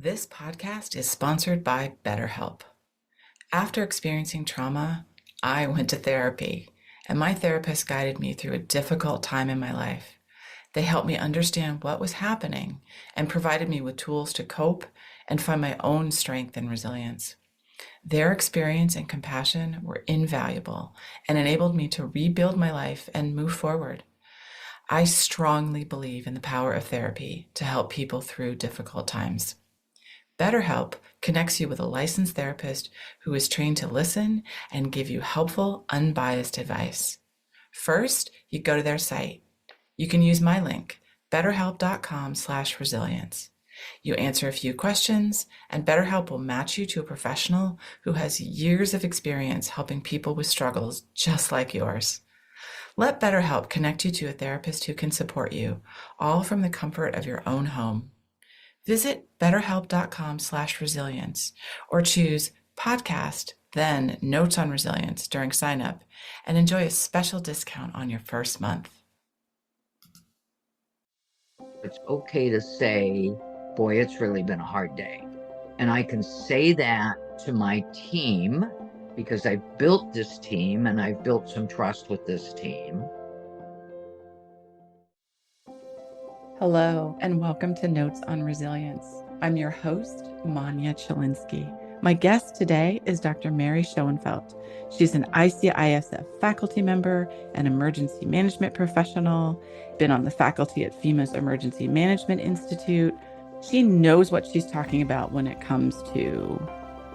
This podcast is sponsored by BetterHelp. After experiencing trauma, I went to therapy, and my therapist guided me through a difficult time in my life. They helped me understand what was happening and provided me with tools to cope and find my own strength and resilience. Their experience and compassion were invaluable and enabled me to rebuild my life and move forward. I strongly believe in the power of therapy to help people through difficult times. BetterHelp connects you with a licensed therapist who is trained to listen and give you helpful, unbiased advice. First, you go to their site. You can use my link, betterhelp.com/resilience. You answer a few questions, and BetterHelp will match you to a professional who has years of experience helping people with struggles just like yours. Let BetterHelp connect you to a therapist who can support you, all from the comfort of your own home. Visit betterhelp.com/resilience or choose podcast, then notes on resilience during sign up and enjoy a special discount on your first month. It's okay to say, boy, it's really been a hard day. And I can say that to my team because I've built this team and I've built some trust with this team. Hello, and welcome to Notes on Resilience. I'm your host, Manya Chilinsky. My guest today is Dr. Mary Schoenfeldt. She's an ICISF faculty member, an emergency management professional, been on the faculty at FEMA's Emergency Management Institute. She knows what she's talking about when it comes to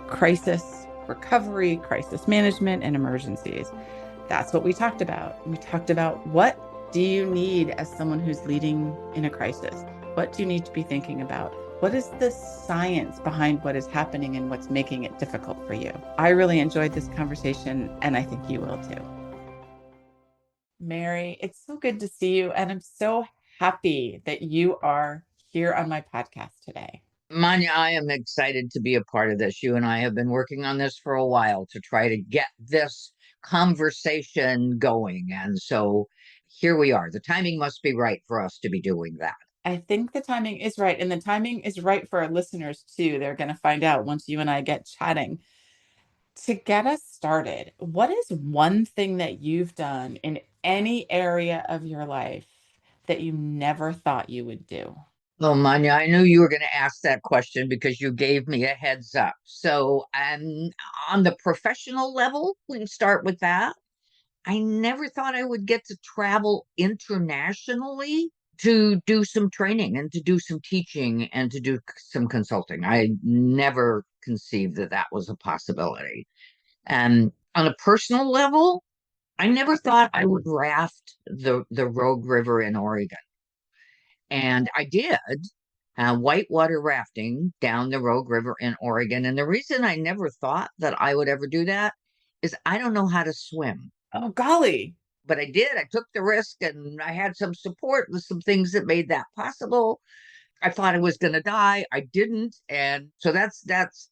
crisis recovery, crisis management, and emergencies. That's what we talked about. We talked about what do you need as someone who's leading in a crisis? What do you need to be thinking about? What is the science behind what is happening and what's making it difficult for you? I really enjoyed this conversation, and I think you will too. Mary, it's so good to see you, and I'm so happy that you are here on my podcast today. Manya, I am excited to be a part of this. You and I have been working on this for a while to try to get this conversation going. And so here we are. The timing must be right for us to be doing that. I think the timing is right, and the timing is right for our listeners too. They're going to find out once you and I get chatting. To get us started, what is one thing that you've done in any area of your life that you never thought you would do? Well, Manya, I knew you were going to ask that question because you gave me a heads up. So, on the professional level, we can start with that. I never thought I would get to travel internationally to do some training and to do some teaching and to do some consulting. I never conceived that that was a possibility. And on a personal level, I never thought I would raft the Rogue River in Oregon. And I did whitewater rafting down the Rogue River in Oregon. And the reason I never thought that I would ever do that is I don't know how to swim. Oh, golly. But I did. I took the risk and I had some support with some things that made that possible. I thought I was going to die. I didn't. And so that's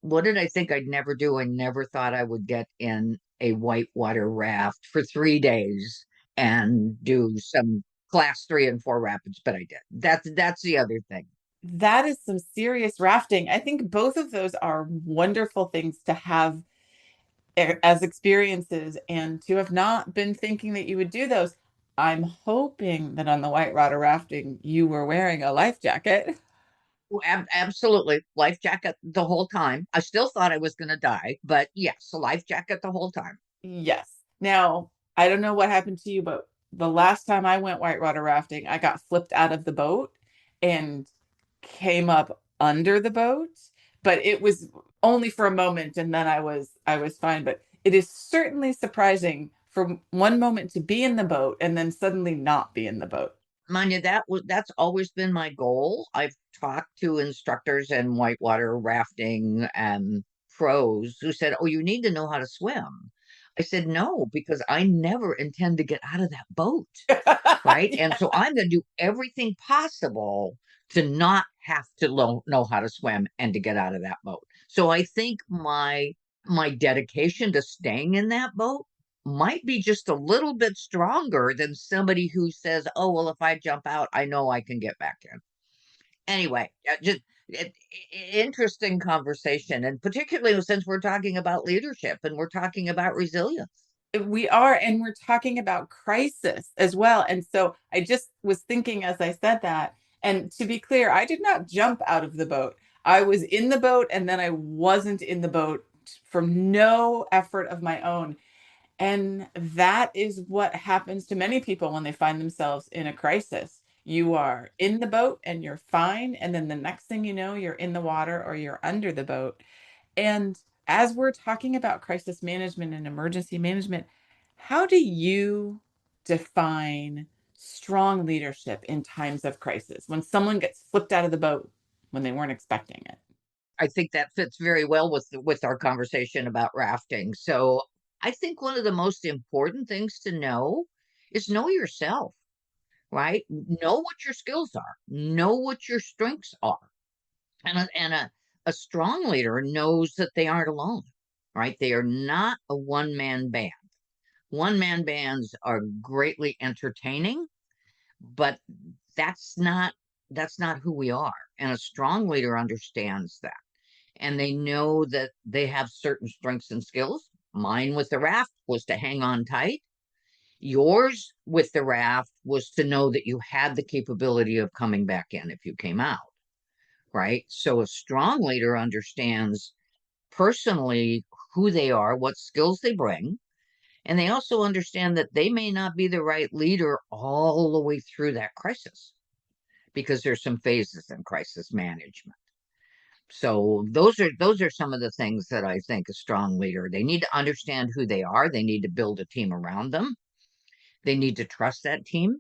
what did I think I'd never do? I never thought I would get in a whitewater raft for 3 days and do some class 3 and 4 rapids, but I did. That's the other thing. That is some serious rafting. I think both of those are wonderful things to have as experiences and to have not been thinking that you would do those. I'm hoping that on the whitewater rafting, you were wearing a life jacket. Absolutely. Life jacket the whole time. I still thought I was going to die, but yes, a life jacket the whole time. Yes. Now, I don't know what happened to you, but the last time I went whitewater rafting, I got flipped out of the boat and came up under the boat, but it was only for a moment and then I was fine, but it is certainly surprising for one moment to be in the boat and then suddenly not be in the boat. Manya, that's always been my goal. I've talked to instructors and whitewater rafting and pros who said, "Oh, you need to know how to swim." I said, "No, because I never intend to get out of that boat." Right. And so I'm going to do everything possible to not have to know how to swim and to get out of that boat. So I think my dedication to staying in that boat might be just a little bit stronger than somebody who says, "Oh, well, if I jump out, I know I can get back in." Anyway, just it, interesting conversation, and particularly since we're talking about leadership and we're talking about resilience. We are, and we're talking about crisis as well. And so I just was thinking as I said that, and to be clear, I did not jump out of the boat. I was in the boat and then I wasn't in the boat from no effort of my own. And that is what happens to many people when they find themselves in a crisis. You are in the boat and you're fine. And then the next thing you know, you're in the water or you're under the boat. And as we're talking about crisis management and emergency management, how do you define strong leadership in times of crisis when someone gets flipped out of the boat when they weren't expecting it? I think that fits very well with our conversation about rafting. So I think one of the most important things to know is know yourself, right? Know what your skills are, know what your strengths are. And a strong leader knows that they aren't alone, right? They are not a one-man band. One-man bands are greatly entertaining, but that's not that's not who we are. And a strong leader understands that. And they know that they have certain strengths and skills. Mine with the raft was to hang on tight. Yours with the raft was to know that you had the capability of coming back in if you came out, right? So a strong leader understands personally who they are, what skills they bring, and they also understand that they may not be the right leader all the way through that crisis because there's some phases in crisis management. So those are some of the things that I think a strong leader, they need to understand who they are, they need to build a team around them, they need to trust that team,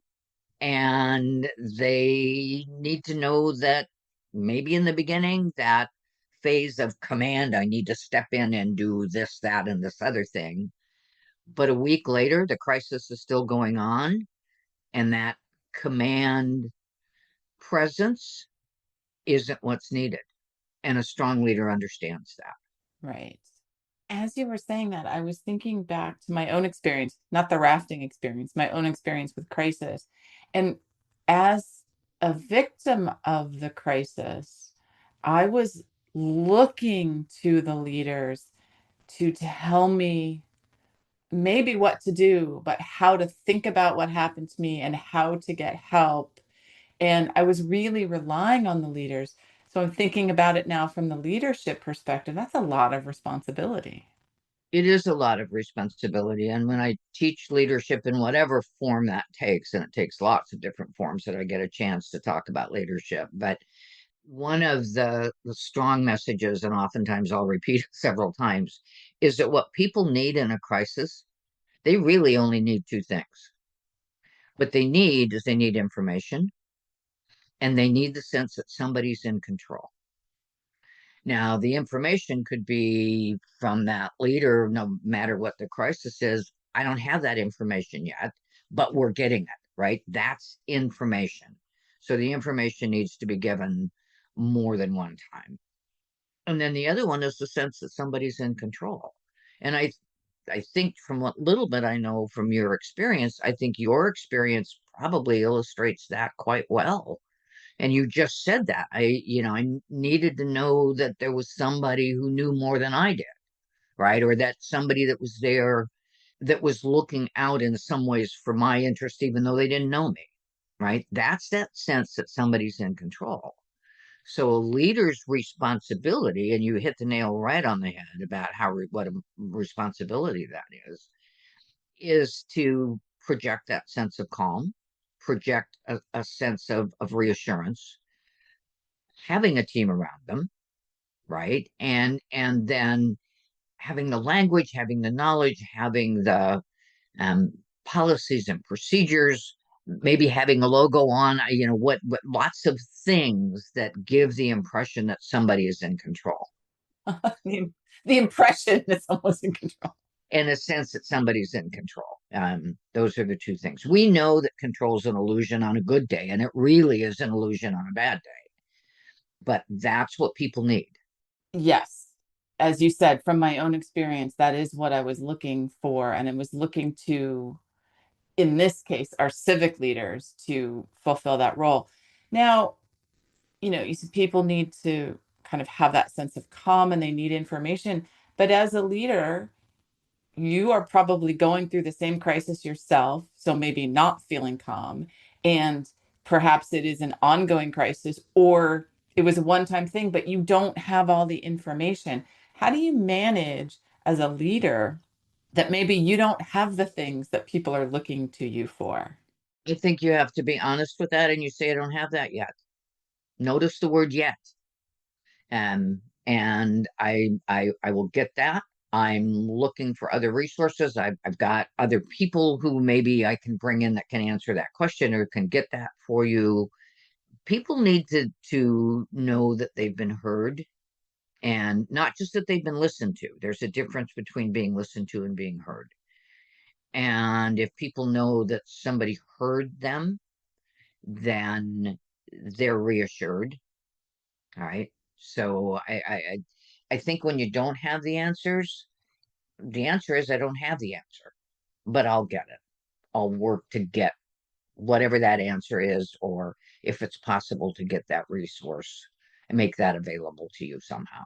and they need to know that maybe in the beginning that phase of command, I need to step in and do this, that, and this other thing, but a week later the crisis is still going on, and that command presence isn't what's needed, and a strong leader understands that. Right. As you were saying that, I was thinking back to my own experience, not the rafting experience, my own experience with crisis. And as a victim of the crisis, I was looking to the leaders to tell me maybe what to do, but how to think about what happened to me and how to get help. And I was really relying on the leaders. So I'm thinking about it now from the leadership perspective. That's a lot of responsibility. It is a lot of responsibility. And when I teach leadership in whatever form that takes, and it takes lots of different forms that I get a chance to talk about leadership, but one of the strong messages, and oftentimes I'll repeat it several times, is that what people need in a crisis, they really only need two things. What they need is they need information and they need the sense that somebody's in control. Now, the information could be from that leader, no matter what the crisis is. I don't have that information yet, but we're getting it, right? That's information. So the information needs to be given more than one time. And then the other one is the sense that somebody's in control. And I think from what little bit I know from your experience, I think your experience probably illustrates that quite well. And you just said that. I needed to know that there was somebody who knew more than I did, right? Or that somebody that was there that was looking out in some ways for my interest, even though they didn't know me, right? That's that sense that somebody's in control. So a leader's responsibility, and you hit the nail right on the head about what a responsibility that is to project that sense of calm, project a sense of reassurance, having a team around them, right? And then having the language, having the knowledge, having the um, policies and procedures, maybe having a logo on, what lots of things that give the impression that somebody is in control. the, the impression that someone's in control. In a sense that somebody's in control. Those are the two things. We know that control is an illusion on a good day, and it really is an illusion on a bad day. But that's what people need. Yes. As you said, from my own experience, that is what I was looking for. And I was looking to, in this case, our civic leaders to fulfill that role. Now, you said people need to kind of have that sense of calm and they need information. But as a leader, you are probably going through the same crisis yourself, so maybe not feeling calm. And perhaps it is an ongoing crisis, or it was a one time thing, but you don't have all the information. How do you manage as a leader that maybe you don't have the things that people are looking to you for? I think you have to be honest with that, and you say, I don't have that yet. Notice the word yet. And I will get that. I'm looking for other resources. I've got other people who maybe I can bring in that can answer that question or can get that for you. People need to know that they've been heard, and not just that they've been listened to. There's a difference between being listened to and being heard. And if people know that somebody heard them, then they're reassured. All right. So I think when you don't have the answer is I don't have the answer, but I'll get it. I'll work to get whatever that answer is, or if it's possible to get that resource and make that available to you somehow.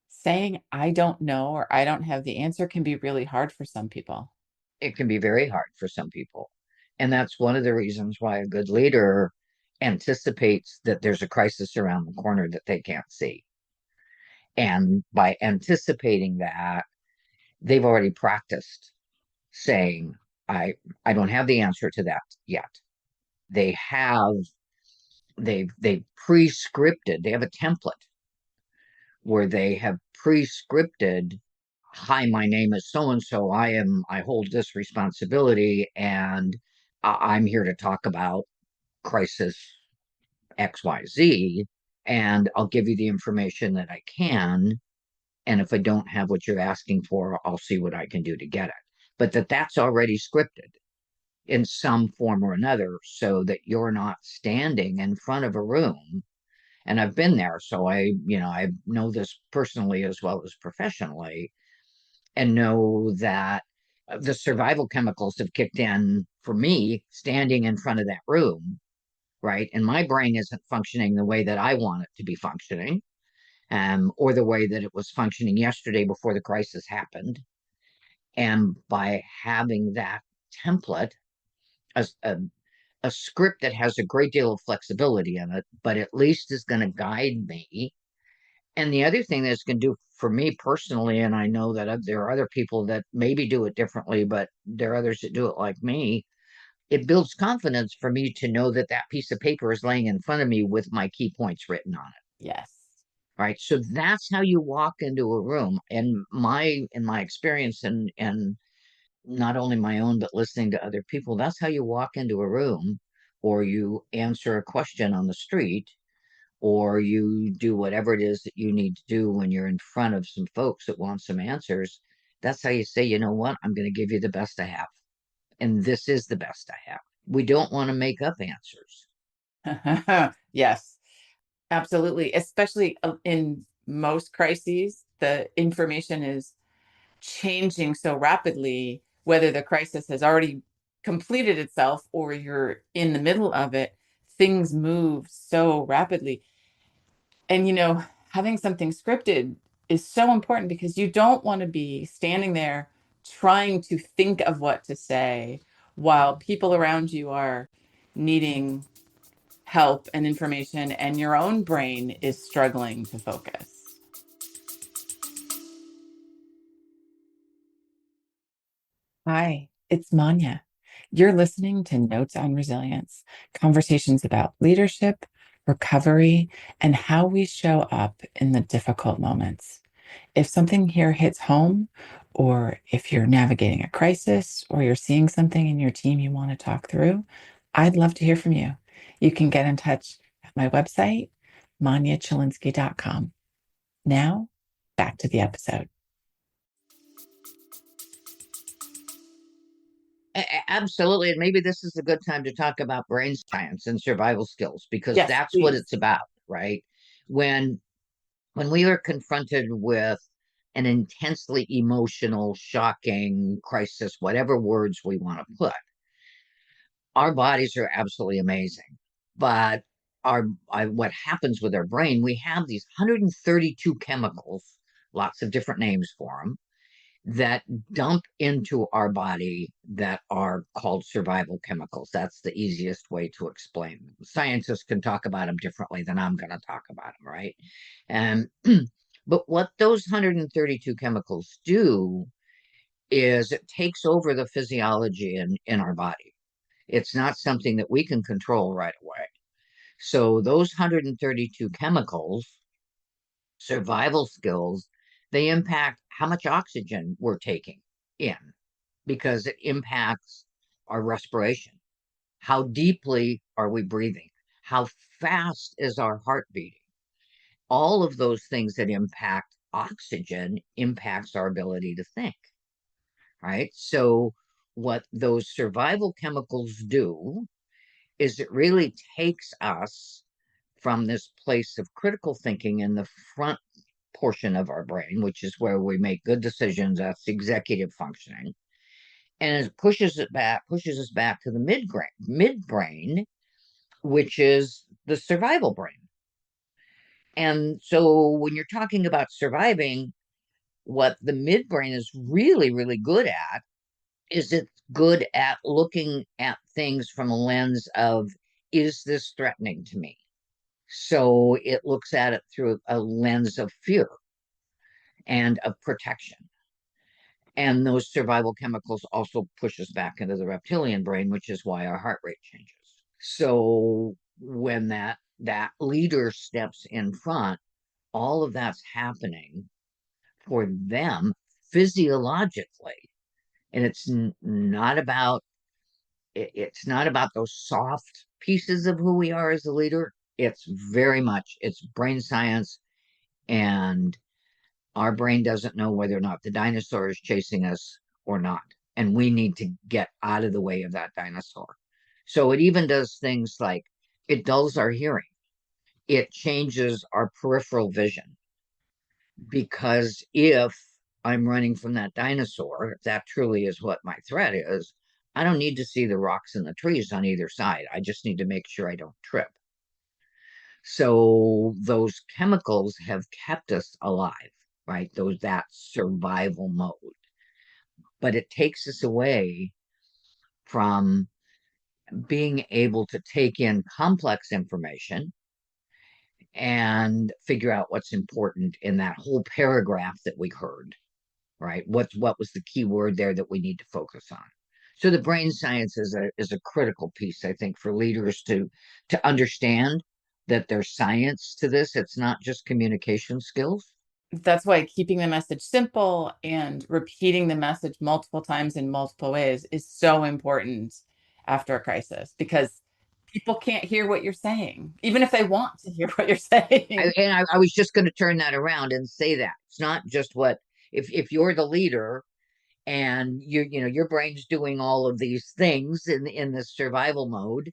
Saying I don't know or I don't have the answer can be really hard for some people. It can be very hard for some people. And that's one of the reasons why a good leader anticipates that there's a crisis around the corner that they can't see. And by anticipating that, they've already practiced saying, I don't have the answer to that yet. They have they've pre-scripted, they have a template where they have pre-scripted, hi, my name is so and so, I hold this responsibility, and I'm here to talk about crisis XYZ, and I'll give you the information that I can. And if I don't have what you're asking for, I'll see what I can do to get it. But that's already scripted in some form or another, so that you're not standing in front of a room. And I've been there, so I know this personally as well as professionally, and know that the survival chemicals have kicked in for me standing in front of that room, right? And my brain isn't functioning the way that I want it to be functioning, or the way that it was functioning yesterday before the crisis happened. And by having that template, a, a, a script that has a great deal of flexibility in it, but at least is going to guide me. And the other thing that it's going to do for me personally, and I know that there are other people that maybe do it differently, but there are others that do it like me. It builds confidence for me to know that that piece of paper is laying in front of me with my key points written on it. Yes. Right. So that's how you walk into a room. And in my experience, and not only my own, but listening to other people, that's how you walk into a room, or you answer a question on the street, or you do whatever it is that you need to do when you're in front of some folks that want some answers. That's how you say, you know what, I'm going to give you the best I have. And this is the best I have. We don't want to make up answers. Yes, absolutely. Especially in most crises, the information is changing so rapidly, whether the crisis has already completed itself or you're in the middle of it, things move so rapidly. And, having something scripted is so important because you don't want to be standing there trying to think of what to say while people around you are needing help and information and your own brain is struggling to focus. Hi, it's Manya. You're listening to Notes on Resilience, conversations about leadership, recovery, and how we show up in the difficult moments. If something here hits home, or if you're navigating a crisis, or you're seeing something in your team you want to talk through, I'd love to hear from you. You can get in touch at my website, manyachilinski.com. Now, back to the episode. Absolutely. And maybe this is a good time to talk about brain science and survival skills, because Yes, that's what please. it's about, right? When when we are confronted with an intensely emotional, shocking crisis, whatever words we want to put, our bodies are absolutely amazing. But what happens with our brain, we have these 132 chemicals, lots of different names for them, that dump into our body that are called survival chemicals. That's the easiest way to explain them. Scientists can talk about them differently than I'm going to talk about them, right? And but what those 132 chemicals do is it takes over the physiology in our body. It's not something that we can control right away. So those 132 chemicals, survival skills, they impact how much oxygen we're taking in because it impacts our respiration. How deeply are we breathing? How fast is our heart beating? All of those things that impact oxygen impacts our ability to think, right? So what those survival chemicals do is it really takes us from this place of critical thinking in the front portion of our brain, which is where we make good decisions. That's executive functioning. And it pushes us back to the midbrain, which is the survival brain. And so when you're talking about surviving, what the midbrain is really, really good at is it's good at looking at things from a lens of, is this threatening to me? So it looks at it through a lens of fear and of protection. And those survival chemicals also push us back into the reptilian brain, which is why our heart rate changes. So when that leader steps in front, all of that's happening for them physiologically. And it's not about those soft pieces of who we are as a leader. It's very much it's brain science, and our brain doesn't know whether or not the dinosaur is chasing us or not. And we need to get out of the way of that dinosaur. So it even does things like it dulls our hearing, it changes our peripheral vision. Because if I'm running from that dinosaur, if that truly is what my threat is, I don't need to see the rocks and the trees on either side. I just need to make sure I don't trip. So those chemicals have kept us alive, right? That survival mode. But it takes us away from being able to take in complex information and figure out what's important in that whole paragraph that we heard, right? What was the key word there that we need to focus on? So the brain science is a critical piece, I think, for leaders to understand that there's science to this. It's not just communication skills. That's why keeping the message simple and repeating the message multiple times in multiple ways is so important after a crisis, because people can't hear what you're saying, even if they want to hear what you're saying. I was just going to turn that around and say that it's not just what if you're the leader and your brain's doing all of these things in this survival mode,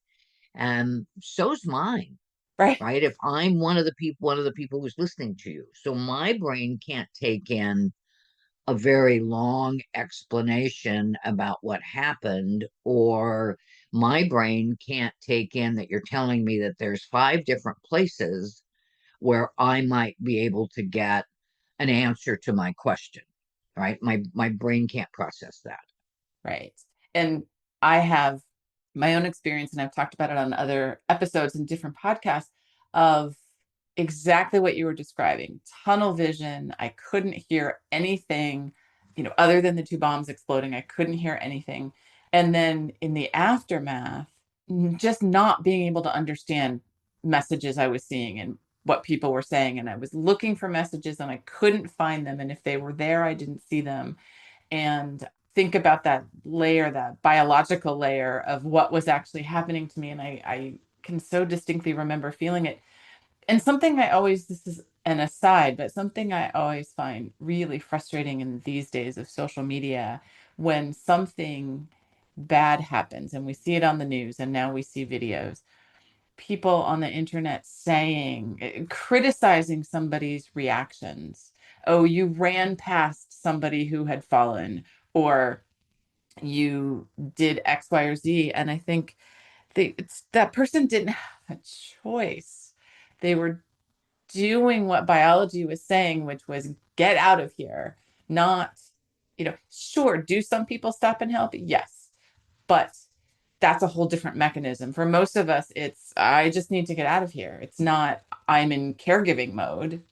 and so's mine, Right. right? If I'm one of the people who's listening to you, so my brain can't take in a very long explanation about what happened, or my brain can't take in that you're telling me that there's 5 different places where I might be able to get an answer to my question, right? My brain can't process that. Right. And I have my own experience, and I've talked about it on other episodes and different podcasts, of exactly what you were describing: tunnel vision. I couldn't hear anything, other than the two bombs exploding. I couldn't hear anything. And then in the aftermath, just not being able to understand messages I was seeing and what people were saying. And I was looking for messages and I couldn't find them. And if they were there, I didn't see them. And think about that layer, that biological layer of what was actually happening to me. And I can so distinctly remember feeling it. And something I always, this is an aside, but something I always find really frustrating in these days of social media, when something bad happens and we see it on the news and now we see videos, people on the internet saying, criticizing somebody's reactions. Oh, you ran past somebody who had fallen, or you did X, Y, or Z. And I think that person didn't have a choice. They were doing what biology was saying, which was get out of here, not, sure, do some people stop and help? Yes. But that's a whole different mechanism. For most of us, it's, I just need to get out of here. It's not, I'm in caregiving mode.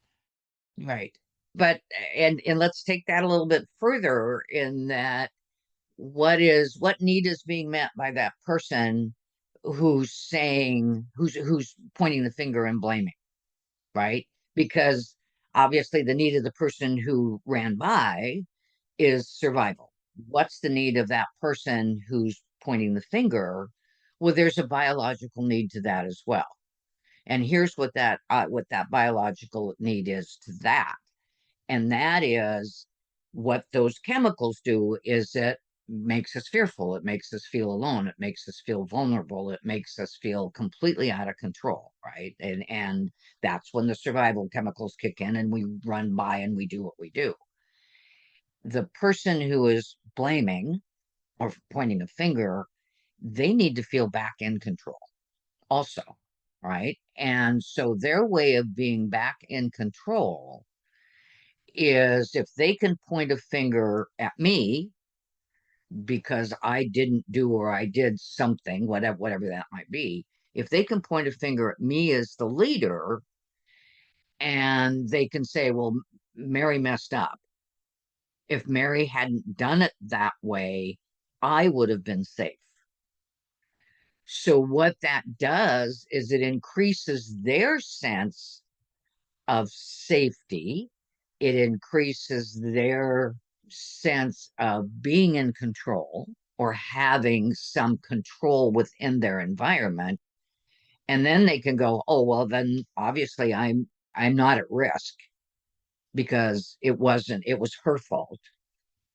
Right. But and let's take that a little bit further in that what need is being met by that person who's saying who's pointing the finger and blaming, right? Because obviously the need of the person who ran by is survival. What's the need of that person who's pointing the finger? Well, there's a biological need to that as well. And here's what that biological need is to that. And that is what those chemicals do is it makes us fearful. It makes us feel alone. It makes us feel vulnerable. It makes us feel completely out of control, right? And that's when the survival chemicals kick in and we run by and we do what we do. The person who is blaming or pointing a finger, they need to feel back in control also, right? And so their way of being back in control is if they can point a finger at me because I didn't do or I did something, whatever that might be, if they can point a finger at me as the leader and they can say, well, Mary messed up. If Mary hadn't done it that way, I would have been safe. So, what that does is it increases their sense of safety. It increases their sense of being in control or having some control within their environment. And then they can go, oh, well, then obviously I'm not at risk because it was her fault.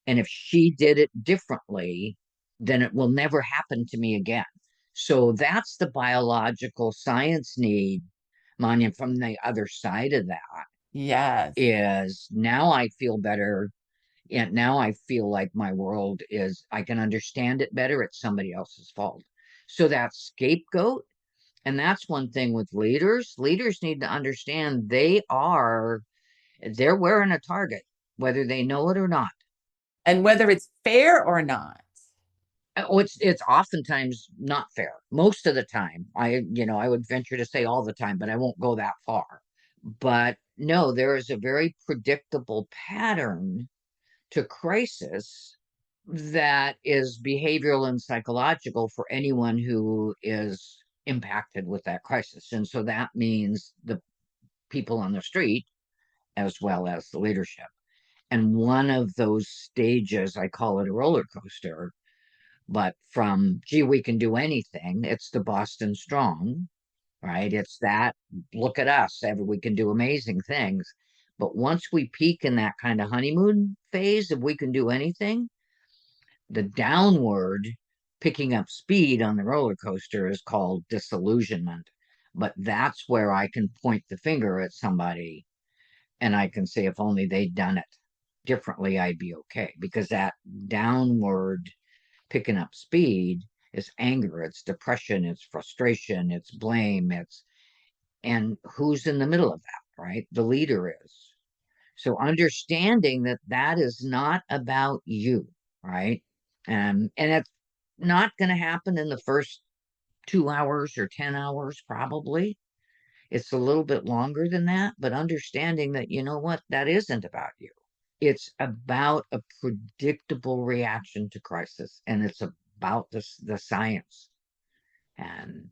And if she did it differently, then it will never happen to me again. So that's the biological science need, Manya, from the other side of that Yes. is now I feel better. And now I feel like my world is, I can understand it better. It's somebody else's fault. So that scapegoat, and that's one thing with leaders. Leaders need to understand they're wearing a target, whether they know it or not. And whether it's fair or not. Oh, it's oftentimes not fair. Most of the time, I would venture to say all the time, but I won't go that far. But no, there is a very predictable pattern to crisis that is behavioral and psychological for anyone who is impacted with that crisis. And so that means the people on the street as well as the leadership. And one of those stages, I call it a roller coaster, but from gee, we can do anything, it's the Boston Strong, right? It's that look at us, we can do amazing things. But once we peak in that kind of honeymoon phase, if we can do anything, the downward picking up speed on the roller coaster is called disillusionment. But that's where I can point the finger at somebody and I can say, if only they'd done it differently, I'd be okay. Because that downward picking up speed is anger, it's depression, it's frustration, it's blame, and who's in the middle of that, right? The leader is. So understanding that that is not about you, right? And it's not going to happen in the first 2 hours or 10 hours, probably. It's a little bit longer than that, but understanding that, you know what, that isn't about you. It's about a predictable reaction to crisis, and it's about the science. And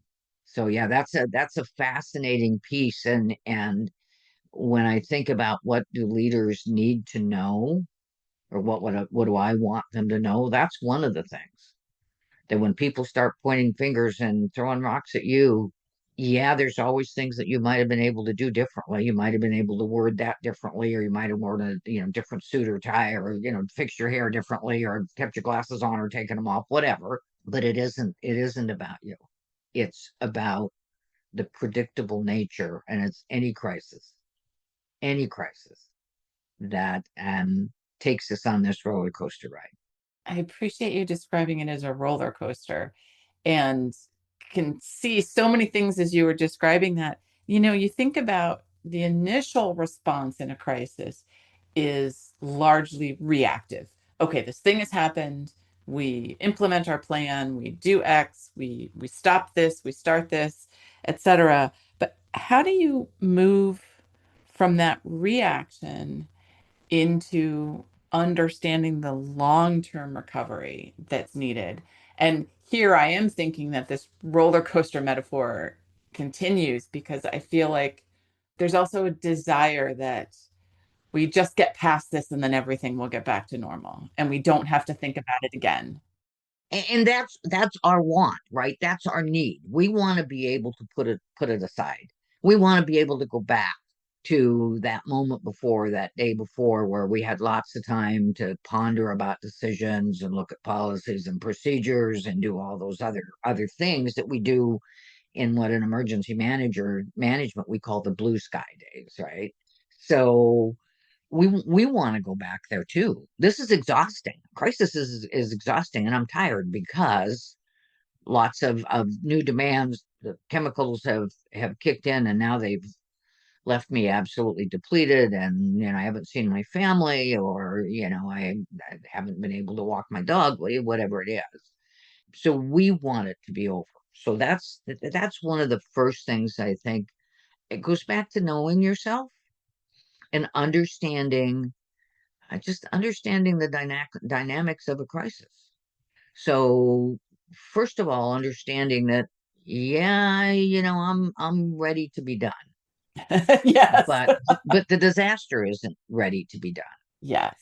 so, yeah, that's a fascinating piece. And when I think about what do leaders need to know, or what do I want them to know, that's one of the things that when people start pointing fingers and throwing rocks at you, yeah, there's always things that you might have been able to do differently. You might have been able to word that differently, or you might have worn a different suit or tie, or fix your hair differently, or kept your glasses on or taken them off, whatever. But it isn't about you. It's about the predictable nature, and it's any crisis that takes us on this roller coaster ride. I appreciate you describing it as a roller coaster. And can see so many things as you were describing that. You think about the initial response in a crisis is largely reactive. Okay, this thing has happened. We implement our plan, we do X, we stop this, we start this, etc. But how do you move from that reaction into understanding the long-term recovery that's needed? And here I am thinking that this roller coaster metaphor continues because I feel like there's also a desire that we just get past this and then everything will get back to normal and we don't have to think about it again. And that's our want, right? That's our need. We want to be able to put it aside. We want to be able to go back to that moment before, that day before, where we had lots of time to ponder about decisions and look at policies and procedures and do all those other things that we do in what an emergency management we call the blue sky days, right? So we want to go back there too. This is exhausting. Crisis is exhausting, and I'm tired because lots of new demands. The chemicals have kicked in, and now they've left me absolutely depleted. And I haven't seen my family, or I haven't been able to walk my dog, whatever it is. So we want it to be over. So that's one of the first things I think. It goes back to knowing yourself and just understanding the dynamics of a crisis. So first of all, understanding that, yeah, I'm ready to be done, Yes. but the disaster isn't ready to be done. Yes.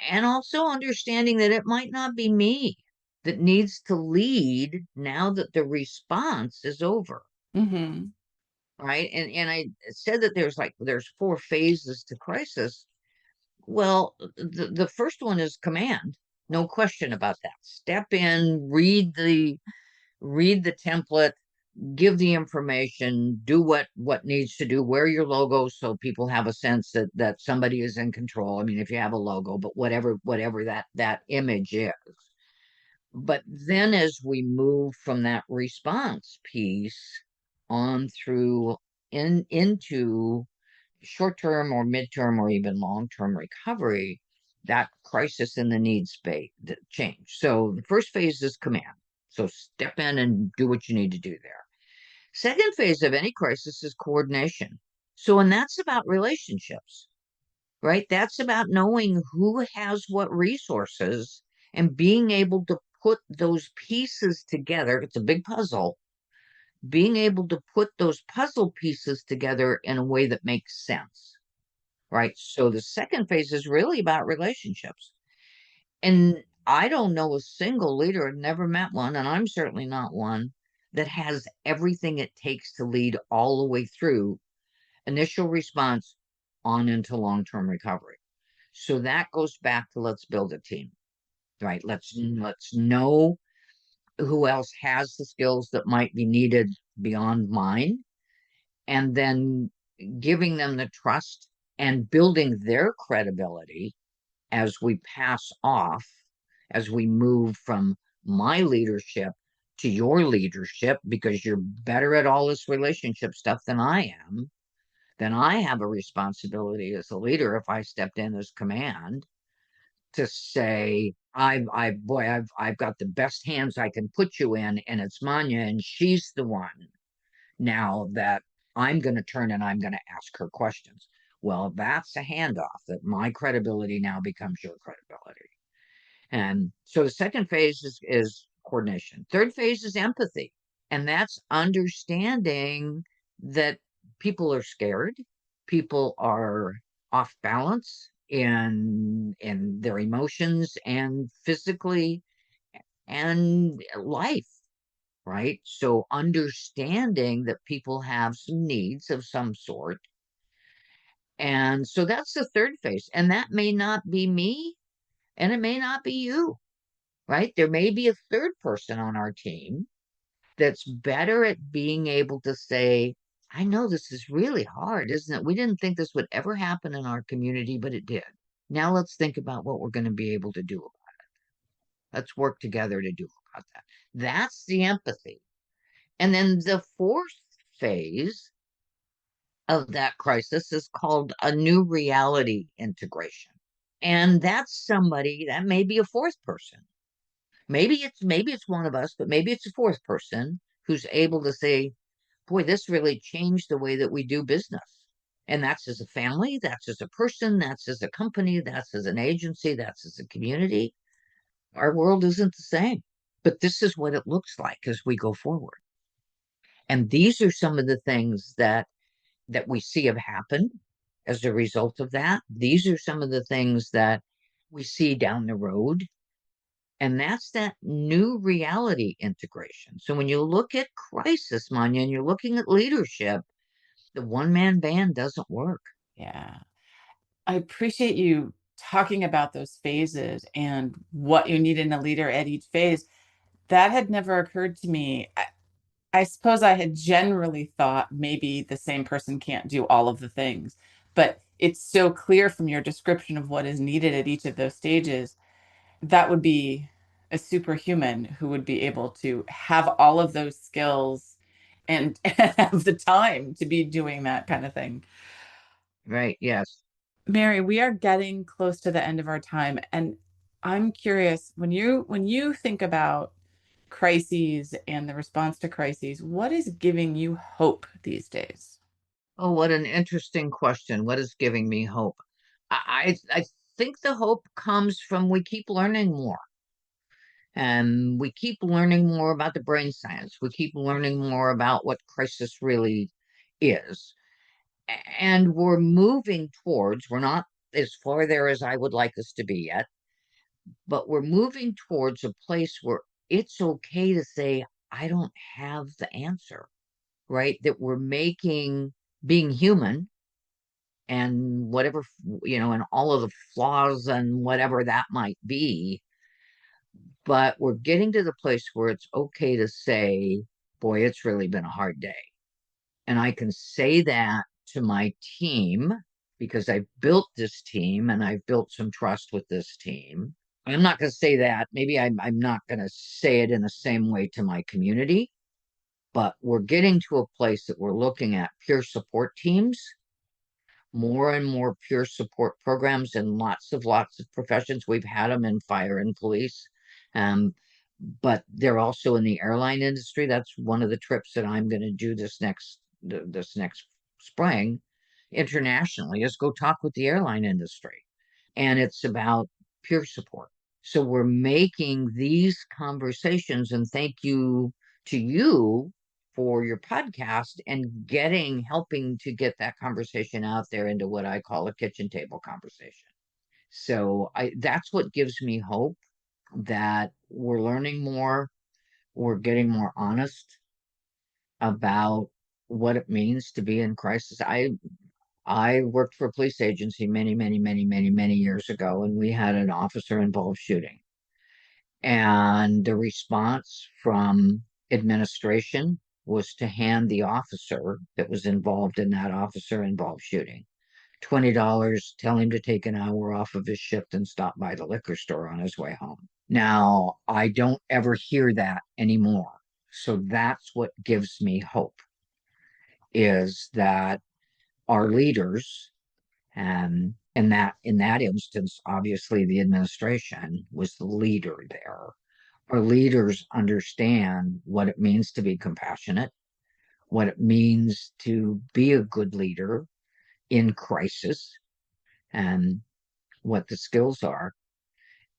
And also understanding that it might not be me that needs to lead now that the response is over. Mm-hmm. Right. And I said that there's four phases to crisis. Well, the first one is command. No question about that. Step in, read the template, give the information, do what needs to do, wear your logo so people have a sense that somebody is in control. I mean, if you have a logo, but whatever that image is. But then as we move from that response piece on through into short term or midterm or even long term recovery, that crisis in the needs space change. So the first phase is command. So step in and do what you need to do there. Second phase of any crisis is coordination. So, and that's about relationships, right? That's about knowing who has what resources and being able to put those pieces together. It's a big puzzle. Being able to put those puzzle pieces together in a way that makes sense, right? So the second phase is really about relationships. And I don't know a single leader, I've never met one, and I'm certainly not one that has everything it takes to lead all the way through initial response on into long-term recovery. So that goes back to let's build a team, right? Let's know who else has the skills that might be needed beyond mine, and then giving them the trust and building their credibility as we pass off, as we move from my leadership to your leadership, because you're better at all this relationship stuff than I am, then I have a responsibility as a leader if I stepped in as command to say, I've got the best hands I can put you in, and it's Manya, and she's the one now that I'm going to turn and I'm going to ask her questions. Well, that's a handoff that my credibility now becomes your credibility. And so the second phase is coordination. Third phase is empathy. And that's understanding that people are scared, people are off balance in their emotions and physically and life, right? So understanding that people have some needs of some sort. And so that's the third phase. And that may not be me and it may not be you, right? There may be a third person on our team that's better at being able to say, I know this is really hard, isn't it? We didn't think this would ever happen in our community, but it did. Now let's think about what we're going to be able to do. Let's work together to do about that. That's the empathy. And then the fourth phase of that crisis is called a new reality integration. And that's somebody that may be a fourth person. Maybe it's one of us, but maybe it's a fourth person who's able to say, boy, this really changed the way that we do business. And that's as a family, that's as a person, that's as a company, that's as an agency, that's as a community. Our world isn't the same. But this is what it looks like as we go forward. And these are some of the things that we see have happened as a result of that. These are some of the things that we see down the road. And that's that new reality integration. So when you look at crisis, Manya, and you're looking at leadership, the one man band doesn't work. Yeah. I appreciate you talking about those phases and what you need in a leader at each phase. That had never occurred to me. I suppose I had generally thought maybe the same person can't do all of the things, but it's so clear from your description of what is needed at each of those stages. That would be a superhuman who would be able to have all of those skills and, and have the time to be doing that kind of thing. Right? Yes. Mary, we are getting close to the end of our time, and I'm curious, when you think about crises and the response to crises, what is giving you hope these days? Oh, what an interesting question. What is giving me hope? I think the hope comes from we keep learning more. And we keep learning more about the brain science. We keep learning more about what crisis really is. And we're moving towards, we're not as far there as I would like us to be yet, but we're moving towards a place where it's okay to say, I don't have the answer, right? That we're making being human and whatever, and all of the flaws and whatever that might be. But we're getting to the place where it's okay to say, boy, it's really been a hard day. And I can say that to my team because I've built this team and I've built some trust with this team. I'm not going to say that. Maybe I'm not going to say it in the same way to my community, but we're getting to a place that we're looking at peer support teams, more and more peer support programs in lots of professions. We've had them in fire and police, um, but they're also in the airline industry. That's one of the trips that I'm going to do this next spring internationally is go talk with the airline industry, and it's about peer support. So we're making these conversations, and thank you to you for your podcast and helping to get that conversation out there into what I call a kitchen table conversation. So that's what gives me hope that we're learning more, we're getting more honest about what it means to be in crisis. I worked for a police agency many years ago, and we had an officer involved shooting. And the response from administration was to hand the officer that was involved in that officer involved shooting $20, tell him to take an hour off of his shift and stop by the liquor store on his way home. Now, I don't ever hear that anymore. So that's what gives me hope is that our leaders, in that instance, obviously the administration was the leader there. Our leaders understand what it means to be compassionate, what it means to be a good leader in crisis, and what the skills are,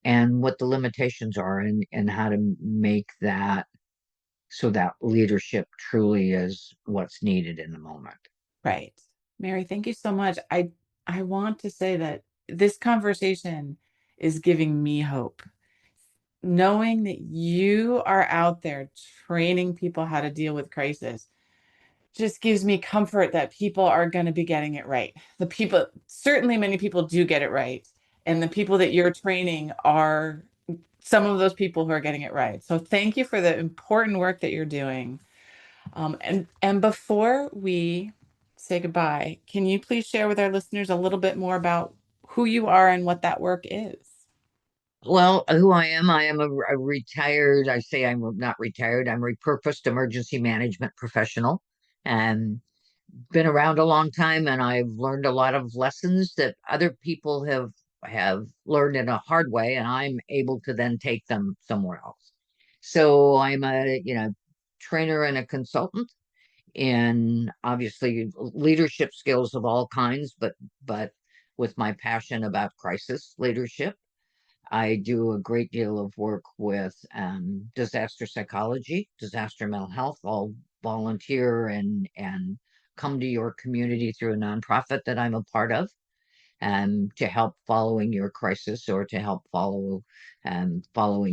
and what the limitations are, and how to make that so that leadership truly is what's needed in the moment. Right. Mary, thank you so much. I want to say that this conversation is giving me hope. Knowing that you are out there training people how to deal with crisis just gives me comfort that people are going to be getting it right. The people, certainly many people do get it right. And the people that you're training are some of those people who are getting it right. So thank you for the important work that you're doing. And before we say goodbye, can you please share with our listeners a little bit more about who you are and what that work is? Well, who I am a retired, I say I'm not retired, I'm repurposed emergency management professional and been around a long time, and I've learned a lot of lessons that other people have learned in a hard way, and I'm able to then take them somewhere else. So I'm a, trainer and a consultant in obviously leadership skills of all kinds, but with my passion about crisis leadership. I do a great deal of work with disaster psychology, disaster mental health. I'll volunteer and come to your community through a nonprofit that I'm a part of, to help following your crisis or to help following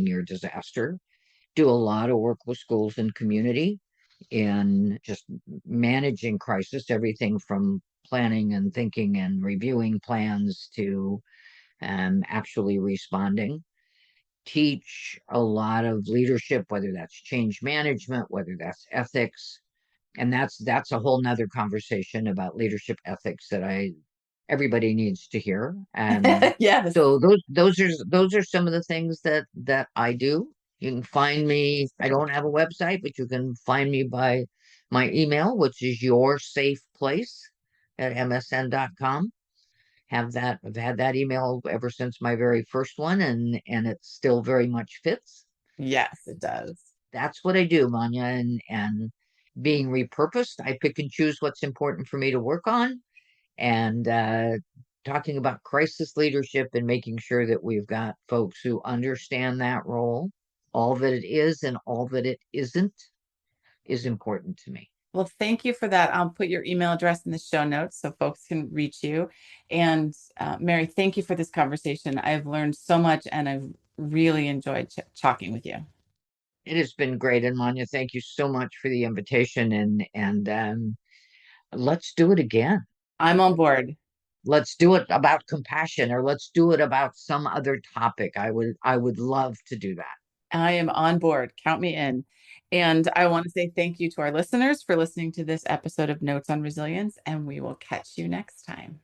your disaster. Do a lot of work with schools and community in just managing crisis, everything from planning and thinking and reviewing plans to actually responding. Teach a lot of leadership, whether that's change management, whether that's ethics. And that's a whole nother conversation about leadership ethics that I everybody needs to hear. Yes. So those are some of the things that I do. You can find me. I don't have a website, but you can find me by my email, which is your safe place at msn.com. I've had that email ever since my very first one, and it still very much fits. Yes, it does. That's what I do, Manya, and being repurposed, I pick and choose what's important for me to work on, and talking about crisis leadership and making sure that we've got folks who understand that role, all that it is and all that it isn't, is important to me. Well, thank you for that. I'll put your email address in the show notes so folks can reach you. And Mary, thank you for this conversation. I've learned so much and I've really enjoyed talking with you. It has been great, and Manya, thank you so much for the invitation, and let's do it again. I'm on board. Let's do it about compassion, or let's do it about some other topic. I would love to do that. I am on board. Count me in. And I want to say thank you to our listeners for listening to this episode of Notes on Resilience, and we will catch you next time.